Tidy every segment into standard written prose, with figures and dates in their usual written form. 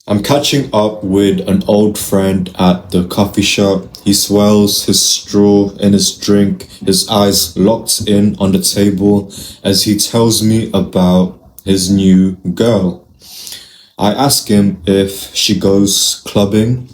I'm catching up with an old friend at the coffee shop. He swirls his straw in his drink, his eyes locked in on the table as he tells me about his new girl. I ask him if she goes clubbing,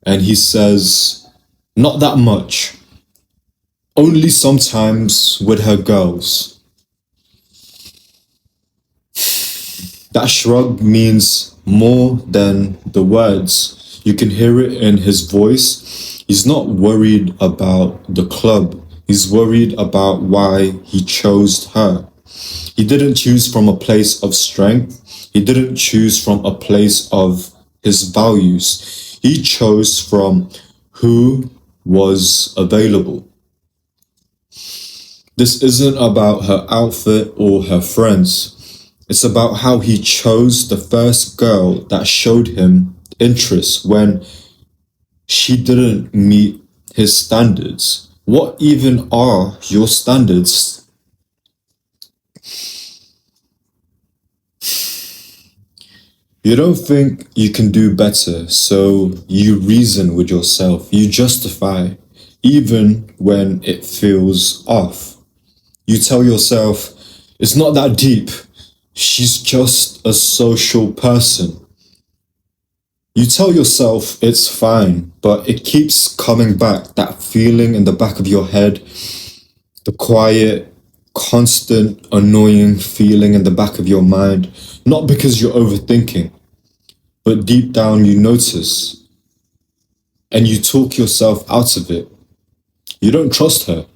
and he says, not that much, only sometimes with her girls. That shrug means more than the words. You can hear it in his voice. He's not worried about the club. He's worried about why he chose her. He didn't choose from a place of strength. He didn't choose from a place of his values. He chose from who was available. This isn't about her outfit or her friends. It's about how he chose the first girl that showed him interest when she didn't meet his standards. What even are your standards? You don't think you can do better, so you reason with yourself. You justify, even when it feels off. You tell yourself, it's not that deep. She's just a social person. You tell yourself it's fine, but it keeps coming back, that feeling in the back of your head, the quiet, constant, annoying feeling in the back of your mind, not because you're overthinking, but deep down you notice and you talk yourself out of it. You don't trust her.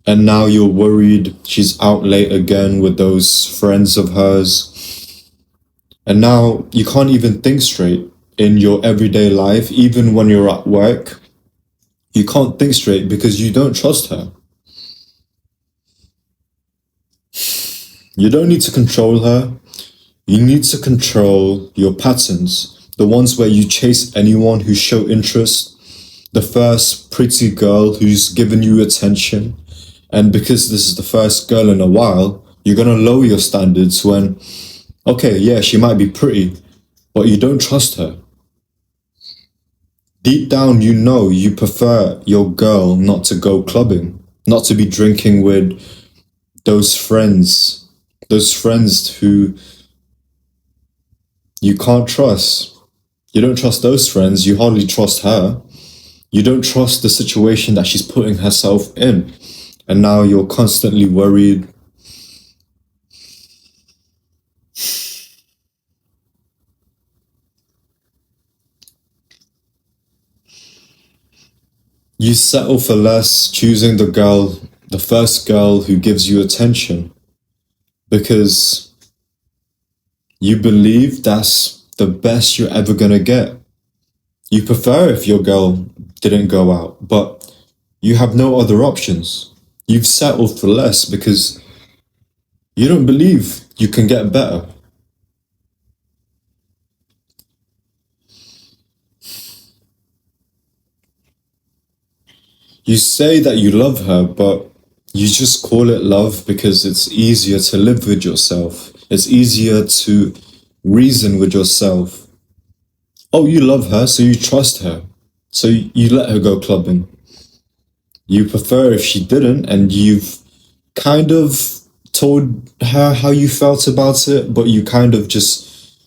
And now you're worried she's out late again with those friends of hers. And now you can't even think straight in your everyday life, even when you're at work. You can't think straight because you don't trust her. You don't need to control her. You need to control your patterns, the ones where you chase anyone who show interest, the first pretty girl who's given you attention. And because this is the first girl in a while, you're gonna lower your standards when, okay, yeah, she might be pretty, but you don't trust her. Deep down, you know you prefer your girl not to go clubbing, not to be drinking with those friends who you can't trust. You don't trust those friends, you hardly trust her. You don't trust the situation that she's putting herself in. And now you're constantly worried. You settle for less, choosing the first girl who gives you attention, because you believe that's the best you're ever gonna get. You prefer if your girl didn't go out, but you have no other options. You've settled for less because you don't believe you can get better. You say that you love her, but you just call it love because it's easier to live with yourself. It's easier to reason with yourself. Oh, you love her, so you trust her. So you let her go clubbing. You prefer if she didn't, and you've kind of told her how you felt about it, but you kind of just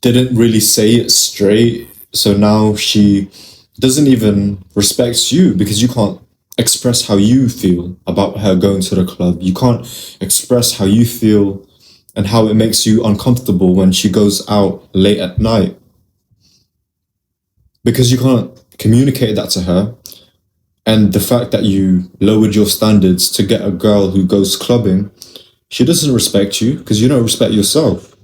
didn't really say it straight. So now she doesn't even respect you because you can't express how you feel about her going to the club. You can't express how you feel and how it makes you uncomfortable when she goes out late at night, because you can't communicate that to her. And the fact that you lowered your standards to get a girl who goes clubbing, she doesn't respect you because you don't respect yourself.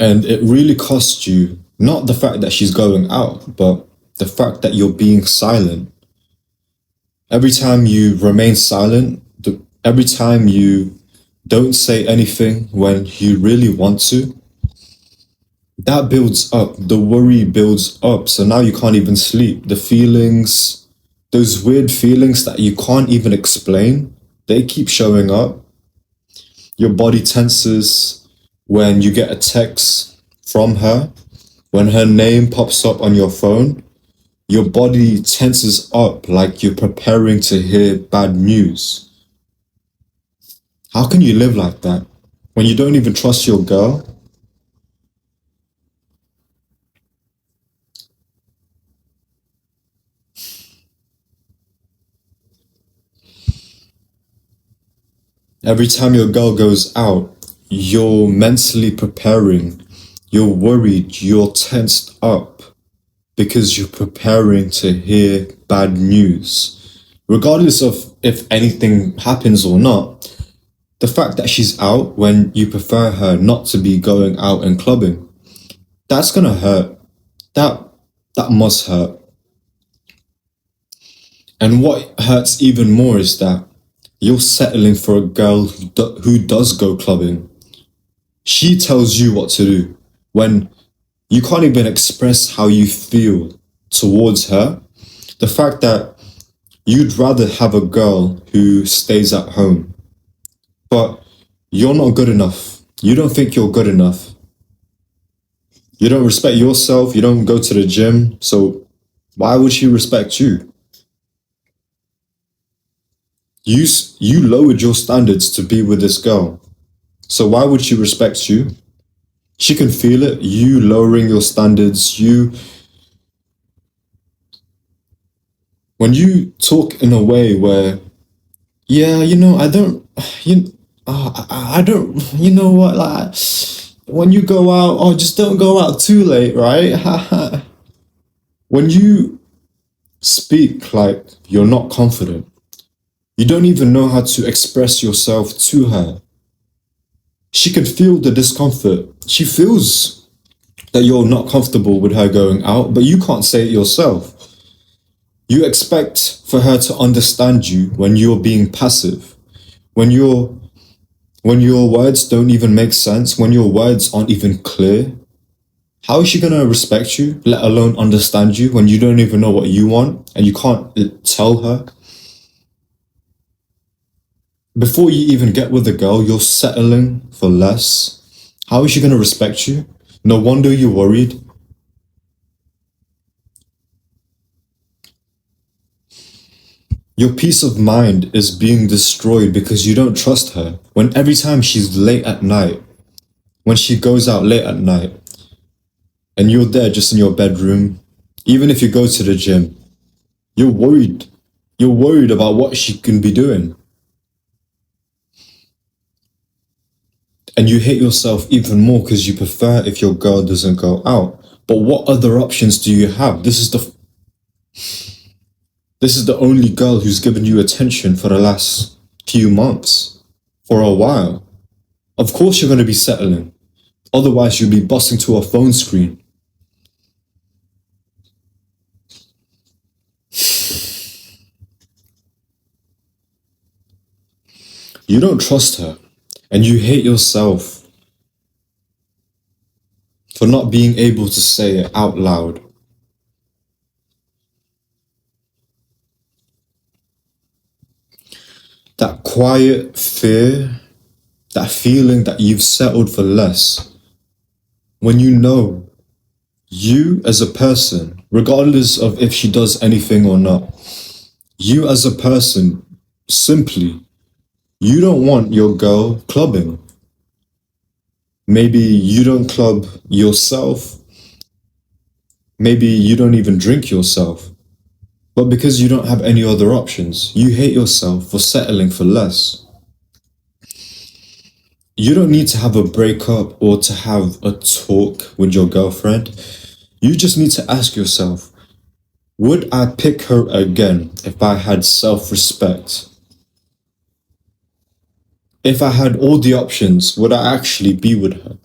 And it really costs you not the fact that she's going out, but the fact that you're being silent. Every time you remain silent, every time you don't say anything when you really want to, that builds up. The worry builds up. So now you can't even sleep. The feelings, those weird feelings that you can't even explain, they keep showing up. Your body tenses when you get a text from her, when her name pops up on your phone. Your body tenses up like you're preparing to hear bad news. How can you live like that when you don't even trust your girl? Every time your girl goes out, you're mentally preparing, you're worried, you're tensed up because you're preparing to hear bad news. Regardless of if anything happens or not, the fact that she's out when you prefer her not to be going out and clubbing, that's gonna hurt. That that must hurt. And what hurts even more is that you're settling for a girl who does go clubbing. She tells you what to do when you can't even express how you feel towards her. The fact that you'd rather have a girl who stays at home, but you're not good enough. You don't think you're good enough. You don't respect yourself. You don't go to the gym. So why would she respect you? You lowered your standards to be with this girl. So why would she respect you? She can feel it. You lowering your standards. When you talk in a way where, yeah, I don't, I don't, you know what, like, when you go out, oh, just don't go out too late, right? When you speak like you're not confident, you don't even know how to express yourself to her. She can feel the discomfort. She feels that you're not comfortable with her going out, but you can't say it yourself. You expect for her to understand you when you're being passive, when your words don't even make sense, when your words aren't even clear. How is she gonna respect you, let alone understand you, when you don't even know what you want and you can't tell her? Before you even get with a girl, you're settling for less. How is she gonna respect you? No wonder you're worried. Your peace of mind is being destroyed because you don't trust her. When every time she's late at night, when she goes out late at night, and you're there just in your bedroom, even if you go to the gym, you're worried. You're worried about what she can be doing. And you hate yourself even more because you prefer if your girl doesn't go out. But what other options do you have? This is the only girl who's given you attention for the last few months, for a while. Of course you're going to be settling. Otherwise you'll be busting to a phone screen. You don't trust her, and you hate yourself for not being able to say it out loud. That quiet fear, that feeling that you've settled for less, when you know you as a person, regardless of if she does anything or not, you as a person, simply, you don't want your girl clubbing. Maybe you don't club yourself. Maybe you don't even drink yourself. But because you don't have any other options, you hate yourself for settling for less. You don't need to have a breakup or to have a talk with your girlfriend. You just need to ask yourself, would I pick her again if I had self-respect? If I had all the options, would I actually be with her?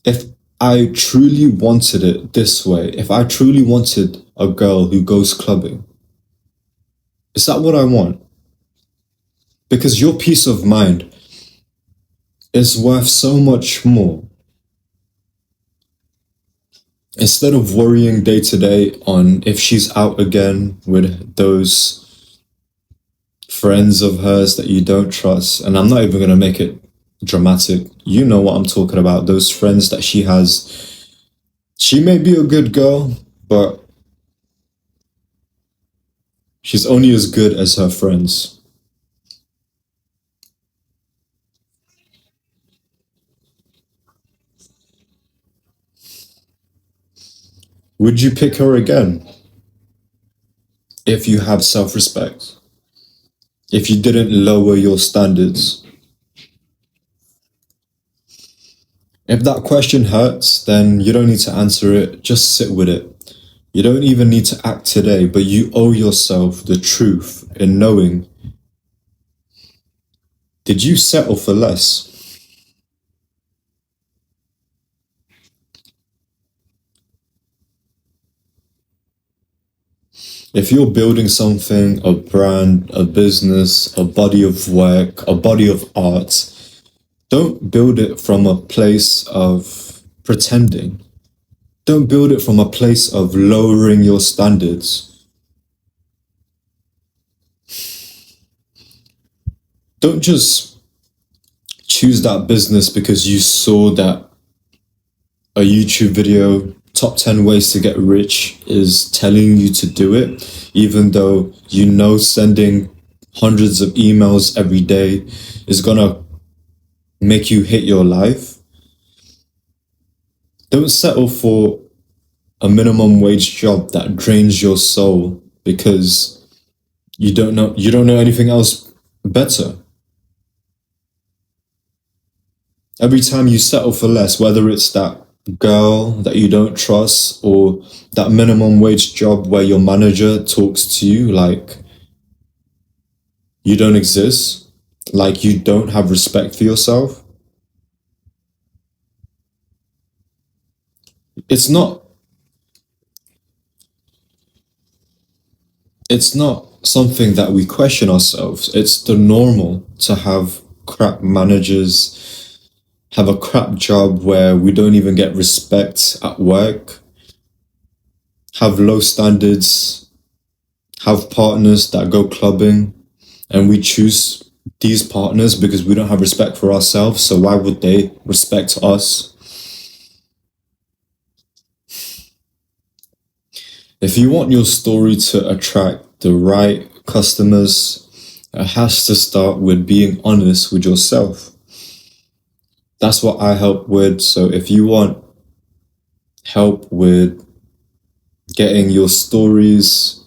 If I truly wanted it this way, if I truly wanted a girl who goes clubbing, is that what I want? Because your peace of mind is worth so much more. Instead of worrying day to day on if she's out again with those friends of hers that you don't trust, and I'm not even going to make it dramatic. You know what I'm talking about. Those friends that she has. She may be a good girl, but she's only as good as her friends. Would you pick her again if you have self-respect? If you didn't lower your standards? If that question hurts, then you don't need to answer it. Just sit with it. You don't even need to act today, but you owe yourself the truth in knowing, did you settle for less? If you're building something, a brand, a business, a body of work, a body of art, don't build it from a place of pretending. Don't build it from a place of lowering your standards. Don't just choose that business because you saw that a YouTube video, top 10 ways to get rich, is telling you to do it, even though you know sending hundreds of emails every day is gonna make you hit your life. Don't settle for a minimum wage job that drains your soul because you don't know anything else better. Every time you settle for less, whether it's that girl that you don't trust or that minimum wage job where your manager talks to you like you don't exist, like you don't have respect for yourself, it's not something that we question ourselves. It's the normal to have crap managers, have a crap job where we don't even get respect at work, have low standards, have partners that go clubbing, and we choose these partners because we don't have respect for ourselves, so why would they respect us? If you want your story to attract the right customers, it has to start with being honest with yourself. That's what I help with. So if you want help with getting your stories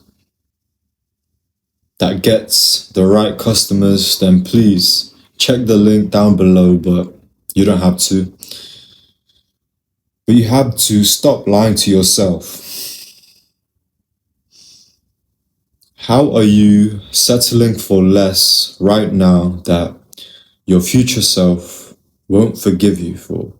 that gets the right customers, then please check the link down below, but you don't have to. But you have to stop lying to yourself. How are you settling for less right now that your future self won't forgive you for?